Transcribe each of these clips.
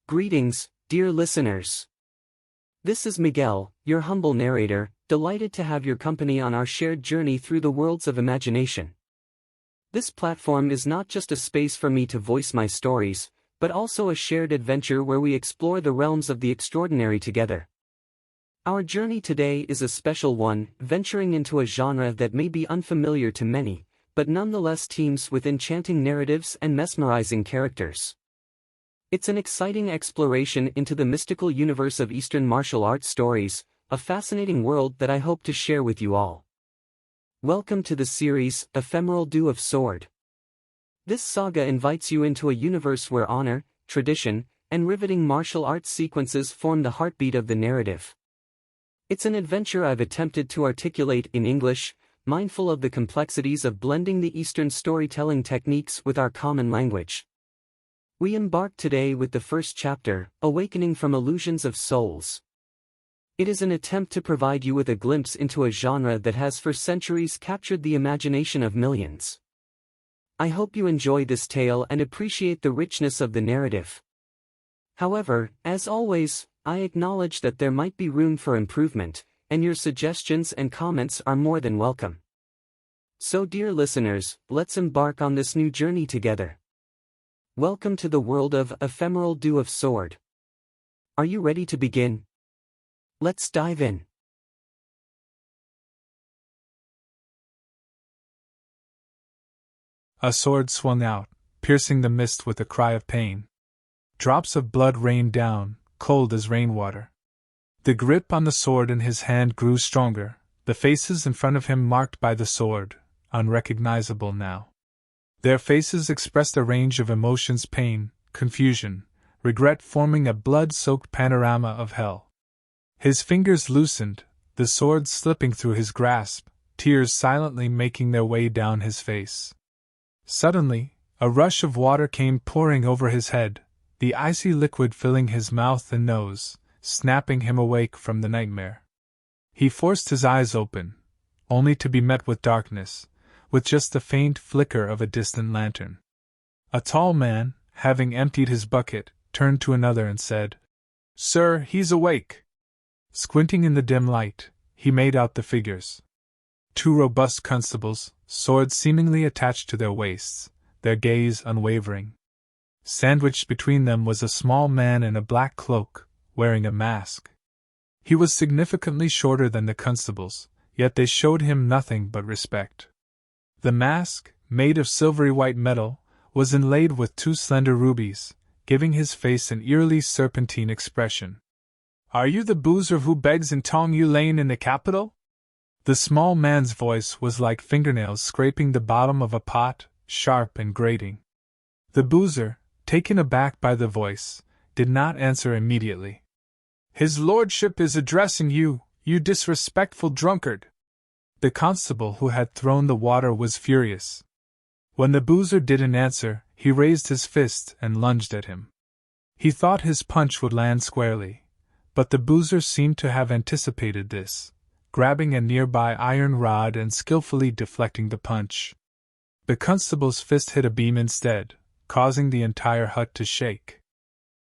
Greetings, dear listeners. This is Miguel, your humble narrator, delighted to have your company on our shared journey through the worlds of imagination. This platform is not just a space for me to voice my stories, but also a shared adventure where we explore the realms of the extraordinary together. Our journey today is a special one, venturing into a genre that may be unfamiliar to many, but nonetheless teems with enchanting narratives and mesmerizing characters. It's an exciting exploration into the mystical universe of Eastern martial arts stories, a fascinating world that I hope to share with you all. Welcome to the series, Ephemeral Dew of Sword. This saga invites you into a universe where honor, tradition, and riveting martial arts sequences form the heartbeat of the narrative. It's an adventure I've attempted to articulate in English, mindful of the complexities of blending the Eastern storytelling techniques with our common language. We embark today with the first chapter, Awakening from Illusions of Souls. It is an attempt to provide you with a glimpse into a genre that has for centuries captured the imagination of millions. I hope you enjoy this tale and appreciate the richness of the narrative. However, as always, I acknowledge that there might be room for improvement, and your suggestions and comments are more than welcome. So dear listeners, let's embark on this new journey together. Welcome to the world of Ephemeral Dew of Sword. Are you ready to begin? Let's dive in. A sword swung out, piercing the mist with a cry of pain. Drops of blood rained down, cold as rainwater. The grip on the sword in his hand grew stronger, the faces in front of him marked by the sword, unrecognizable now. Their faces expressed a range of emotions: pain, confusion, regret, forming a blood-soaked panorama of hell. His fingers loosened, the sword slipping through his grasp, tears silently making their way down his face. Suddenly, a rush of water came pouring over his head, the icy liquid filling his mouth and nose, snapping him awake from the nightmare. He forced his eyes open, only to be met with darkness, with just the faint flicker of a distant lantern. A tall man, having emptied his bucket, turned to another and said, "Sir, he's awake." Squinting in the dim light, he made out the figures. Two robust constables, swords seemingly attached to their waists, their gaze unwavering. Sandwiched between them was a small man in a black cloak, wearing a mask. He was significantly shorter than the constables, yet they showed him nothing but respect. The mask, made of silvery white metal, was inlaid with two slender rubies, giving his face an eerily serpentine expression. "Are you the boozer who begs in Tong Yu Lane in the capital?" The small man's voice was like fingernails scraping the bottom of a pot, sharp and grating. The boozer, taken aback by the voice, did not answer immediately. "His lordship is addressing you, you disrespectful drunkard." The constable who had thrown the water was furious. When the boozer didn't answer, he raised his fist and lunged at him. He thought his punch would land squarely, but the boozer seemed to have anticipated this, grabbing a nearby iron rod and skillfully deflecting the punch. The constable's fist hit a beam instead, causing the entire hut to shake.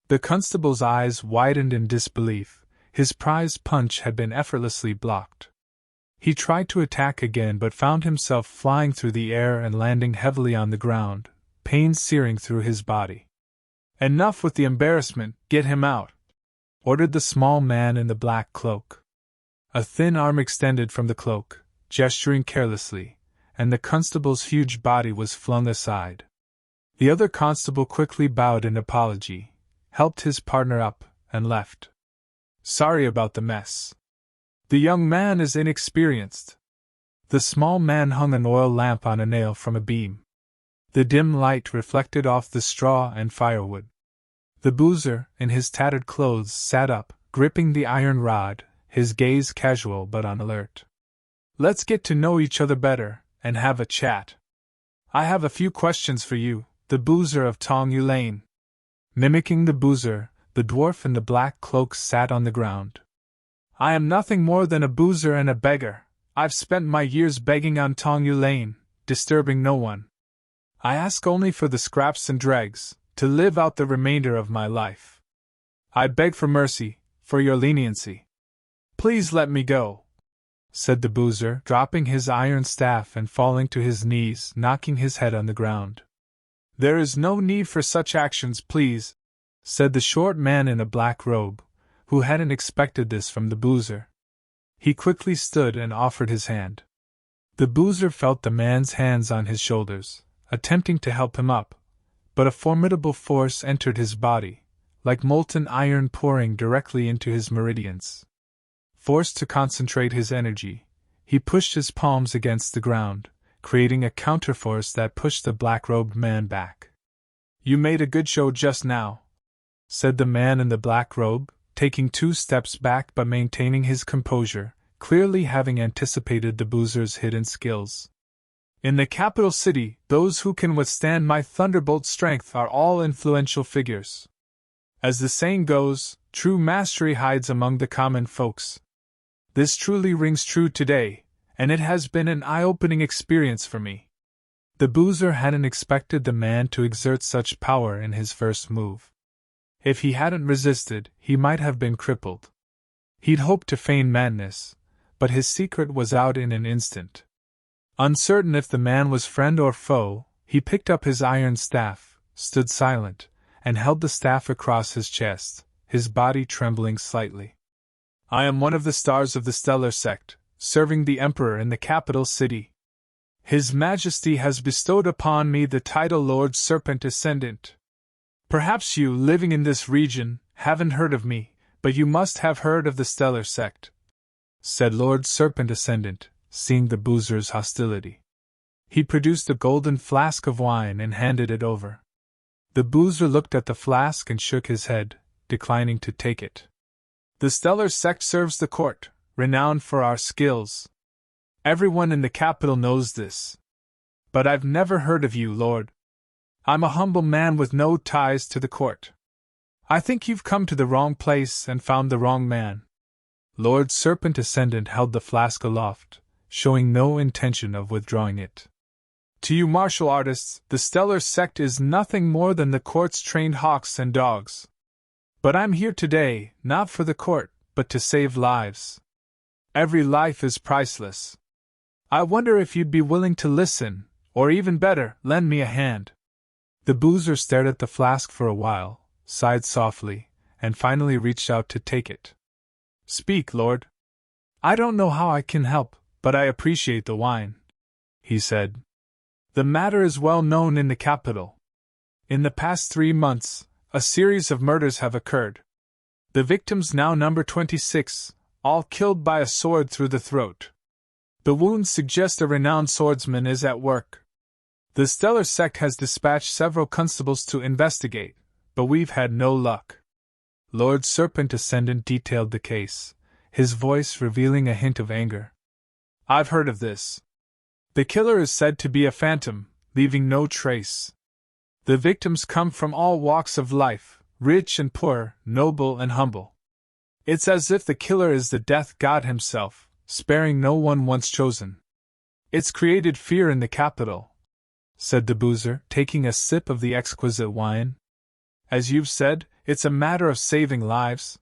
The constable's eyes widened in disbelief. His prized punch had been effortlessly blocked. He tried to attack again but found himself flying through the air and landing heavily on the ground, pain searing through his body. "Enough with the embarrassment, get him out," ordered the small man in the black cloak. A thin arm extended from the cloak, gesturing carelessly, and the constable's huge body was flung aside. The other constable quickly bowed in apology, helped his partner up, and left. "Sorry about the mess. The young man is inexperienced." The small man hung an oil lamp on a nail from a beam. The dim light reflected off the straw and firewood. The boozer, in his tattered clothes, sat up, gripping the iron rod, his gaze casual but on alert. "Let's get to know each other better, and have a chat. I have a few questions for you, the boozer of Tong Yu Lane." Mimicking the boozer, the dwarf in the black cloak sat on the ground. "I am nothing more than a boozer and a beggar. I've spent my years begging on Tong Yu Lane, disturbing no one. I ask only for the scraps and dregs, to live out the remainder of my life." I beg for mercy, for your leniency. Please let me go, said the boozer, dropping his iron staff and falling to his knees, knocking his head on the ground. There is no need for such actions, please, said the short man in a black robe, who hadn't expected this from the boozer. He quickly stood and offered his hand. The boozer felt the man's hands on his shoulders, attempting to help him up, but a formidable force entered his body, like molten iron pouring directly into his meridians. Forced to concentrate his energy, he pushed his palms against the ground, creating a counterforce that pushed the black-robed man back. You made a good show just now, said the man in the black robe, taking 2 steps back but maintaining his composure, clearly having anticipated the boozer's hidden skills. In the capital city, those who can withstand my thunderbolt strength are all influential figures. As the saying goes, true mastery hides among the common folks. This truly rings true today, and it has been an eye-opening experience for me. The boozer hadn't expected the man to exert such power in his first move. If he hadn't resisted, he might have been crippled. He'd hoped to feign madness, but his secret was out in an instant. Uncertain if the man was friend or foe, he picked up his iron staff, stood silent, and held the staff across his chest, his body trembling slightly. I am one of the stars of the stellar sect, serving the Emperor in the capital city. His Majesty has bestowed upon me the title Lord Serpent Ascendant. Perhaps you, living in this region, haven't heard of me, but you must have heard of the stellar sect, said Lord Serpent Ascendant, seeing the boozer's hostility. He produced a golden flask of wine and handed it over. The boozer looked at the flask and shook his head, declining to take it. The stellar sect serves the court, renowned for our skills. Everyone in the capital knows this. But I've never heard of you, Lord. I'm a humble man with no ties to the court. I think you've come to the wrong place and found the wrong man. Lord Serpent Ascendant held the flask aloft, showing no intention of withdrawing it. To you martial artists, the stellar sect is nothing more than the court's trained hawks and dogs. But I'm here today, not for the court, but to save lives. Every life is priceless. I wonder if you'd be willing to listen, or even better, lend me a hand. The boozer stared at the flask for a while, sighed softly, and finally reached out to take it. Speak, Lord. I don't know how I can help, but I appreciate the wine, he said. The matter is well known in the capital. In the past 3 months, a series of murders have occurred. The victims now number 26, all killed by a sword through the throat. The wounds suggest a renowned swordsman is at work. The stellar sect has dispatched several constables to investigate, but we've had no luck. Lord Serpent Ascendant detailed the case, his voice revealing a hint of anger. I've heard of this. The killer is said to be a phantom, leaving no trace. The victims come from all walks of life, rich and poor, noble and humble. It's as if the killer is the death god himself, sparing no one once chosen. It's created fear in the capital, said the boozer, taking a sip of the exquisite wine. As you've said, it's a matter of saving lives.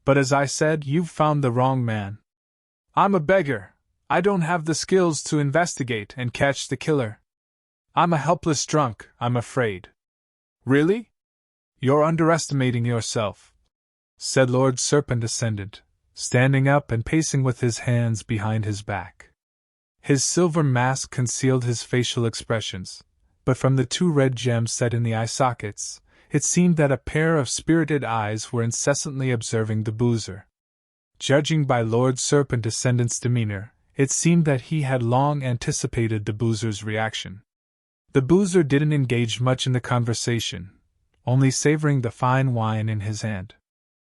But as I said, you've found the wrong man. I'm a beggar. I don't have the skills to investigate and catch the killer. I'm a helpless drunk, I'm afraid. Really? You're underestimating yourself, said Lord Serpent Ascendant, standing up and pacing with his hands behind his back. His silver mask concealed his facial expressions, but from the 2 red gems set in the eye sockets, it seemed that a pair of spirited eyes were incessantly observing the boozer. Judging by Lord Serpent Ascendant's demeanor, it seemed that he had long anticipated the boozer's reaction. The boozer didn't engage much in the conversation, only savoring the fine wine in his hand.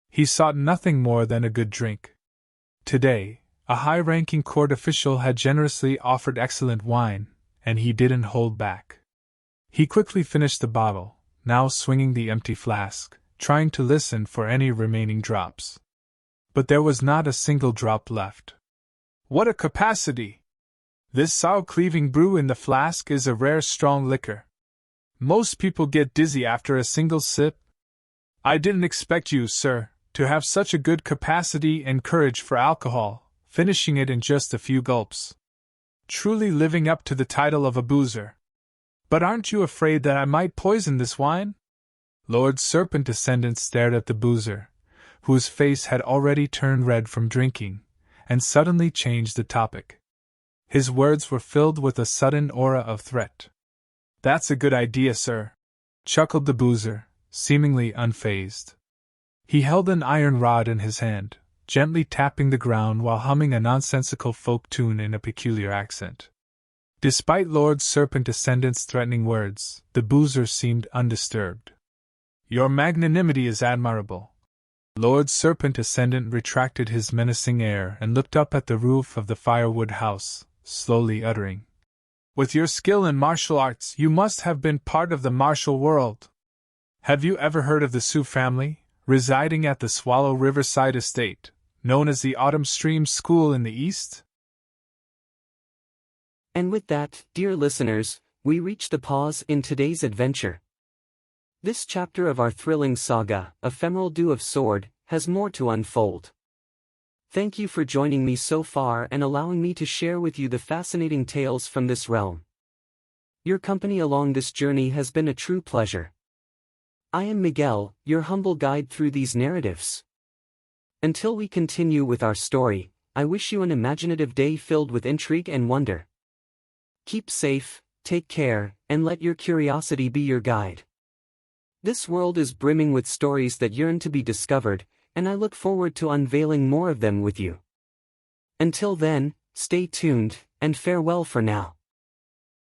He sought nothing more than a good drink. Today, a high-ranking court official had generously offered excellent wine, and he didn't hold back. He quickly finished the bottle, now swinging the empty flask, trying to listen for any remaining drops. But there was not a single drop left. What a capacity! This sour-cleaving brew in the flask is a rare strong liquor. Most people get dizzy after a single sip. I didn't expect you, sir, to have such a good capacity and courage for alcohol, finishing it in just a few gulps. Truly living up to the title of a boozer. But aren't you afraid that I might poison this wine? Lord Serpent Ascendant stared at the boozer, whose face had already turned red from drinking, and suddenly changed the topic. His words were filled with a sudden aura of threat. That's a good idea, sir, chuckled the boozer, seemingly unfazed. He held an iron rod in his hand, gently tapping the ground while humming a nonsensical folk tune in a peculiar accent. Despite Lord Serpent Ascendant's threatening words, the boozer seemed undisturbed. Your magnanimity is admirable. Lord Serpent Ascendant retracted his menacing air and looked up at the roof of the firewood house, slowly uttering, with your skill in martial arts, you must have been part of the martial world. Have you ever heard of the Sioux family, residing at the Swallow Riverside Estate, known as the Autumn Stream School in the East? And with that, dear listeners, we reach the pause in today's adventure. This chapter of our thrilling saga, Ephemeral Dew of Sword, has more to unfold. Thank you for joining me so far and allowing me to share with you the fascinating tales from this realm. Your company along this journey has been a true pleasure. I am Miguel, your humble guide through these narratives. Until we continue with our story, I wish you an imaginative day filled with intrigue and wonder. Keep safe, take care, and let your curiosity be your guide. This world is brimming with stories that yearn to be discovered, and I look forward to unveiling more of them with you. Until then, stay tuned, and farewell for now.